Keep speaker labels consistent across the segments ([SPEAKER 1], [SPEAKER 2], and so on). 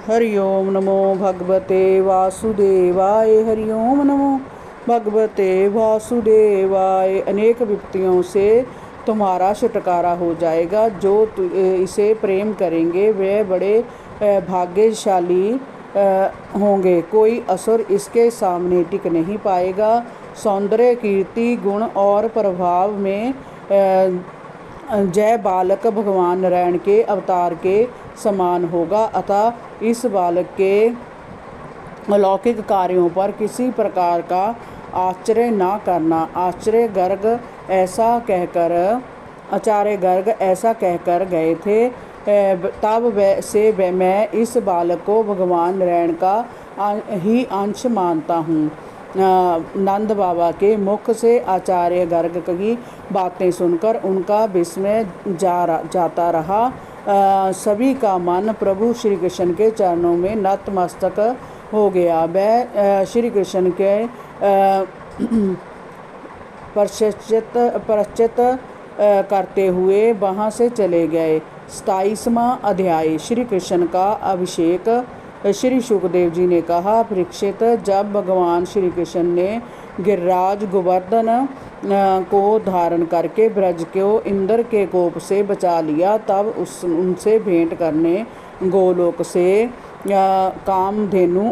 [SPEAKER 1] हरि ओम नमो भगवते वासुदेवाय। हरि ओम नमो भगवते वासुदेवाय। अनेक विपत्तियों से तुम्हारा छुटकारा हो जाएगा। जो इसे प्रेम करेंगे वे बड़े भाग्यशाली होंगे। कोई असुर इसके सामने टिक नहीं पाएगा। सौंदर्य, कीर्ति, गुण और प्रभाव में जय बालक भगवान नारायण के अवतार के समान होगा। अतः इस बालक के अलौकिक कार्यों पर किसी प्रकार का आश्चर्य न करना। आचार्य गर्ग ऐसा कहकर गए थे। तब से मैं इस बालक को भगवान नारायण का ही अंश मानता हूँ। नंद बाबा के मुख से आचार्य गर्ग की बातें सुनकर उनका विस्मय जाता रहा। सभी का मन प्रभु श्री कृष्ण के चरणों में नतमस्तक हो गया। वह श्री कृष्ण के पश्चात करते हुए वहाँ से चले गए। 27वां अध्याय। श्री कृष्ण का अभिषेक। श्री सुखदेव जी ने कहा, परीक्षित, जब भगवान श्री कृष्ण ने गिरिराज गोवर्धन को धारण करके ब्रज को इंद्र के कोप से बचा लिया, तब उनसे भेंट करने गोलोक से कामधेनु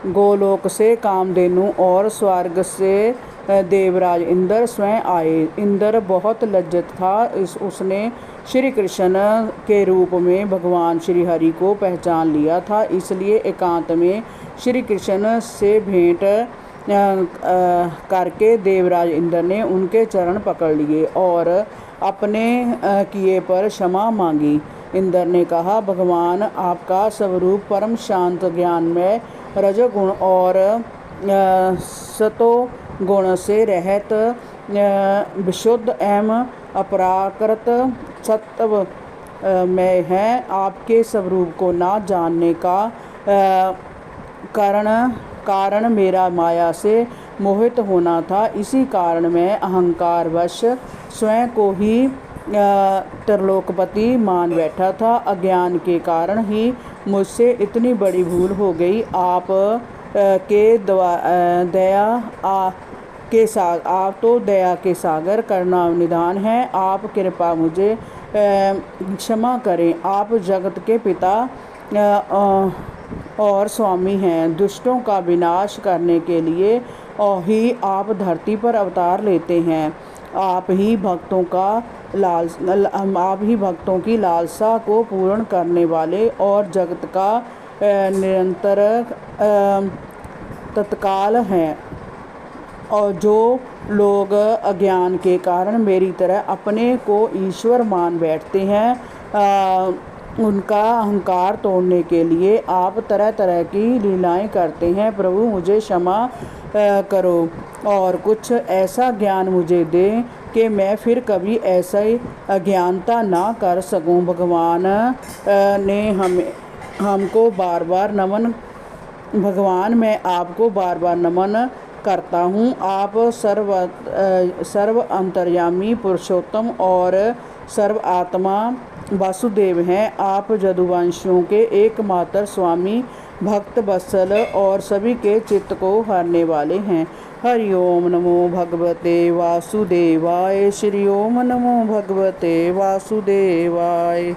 [SPEAKER 1] गोलोक से कामधेनु और स्वर्ग से देवराज इंद्र स्वयं आए। इंद्र बहुत लज्जित था। उसने श्री कृष्ण के रूप में भगवान श्री हरि को पहचान लिया था। इसलिए एकांत में श्री कृष्ण से भेंट करके देवराज इंद्र ने उनके चरण पकड़ लिए और अपने किए पर क्षमा मांगी। इंद्र ने कहा, भगवान, आपका स्वरूप परम शांत, ज्ञानमय, रजोगुण और सतो गुण से रहित, विशुद्ध एवं अपराकृत सत्व में है। आपके स्वरूप को ना जानने का कारण मेरा माया से मोहित होना था। इसी कारण मैं अहंकारवश स्वयं को ही त्रिलोकपति मान बैठा था। अज्ञान के कारण ही मुझसे इतनी बड़ी भूल हो गई। आप तो दया के सागर, करुणा निधान हैं। आप कृपा मुझे क्षमा करें। आप जगत के पिता और स्वामी हैं। दुष्टों का विनाश करने के लिए ही आप धरती पर अवतार लेते हैं। आप ही भक्तों की लालसा को पूर्ण करने वाले और जगत का निरंतर तत्काल हैं। और जो लोग अज्ञान के कारण मेरी तरह अपने को ईश्वर मान बैठते हैं, उनका अहंकार तोड़ने के लिए आप तरह तरह की लीलाएं करते हैं। प्रभु, मुझे क्षमा करो और कुछ ऐसा ज्ञान मुझे दें कि मैं फिर कभी ऐसा ही अज्ञानता ना कर सकूं। भगवान मैं आपको बार बार नमन करता हूँ। आप सर्व अंतर्यामी, पुरुषोत्तम और सर्व आत्मा वासुदेव हैं। आप जदुवंशियों के एकमात्र स्वामी, भक्त वत्सल और सभी के चित्त को हरने वाले हैं। हरि ओम नमो भगवते वासुदेवाय। श्री ओम नमो भगवते वासुदेवाय।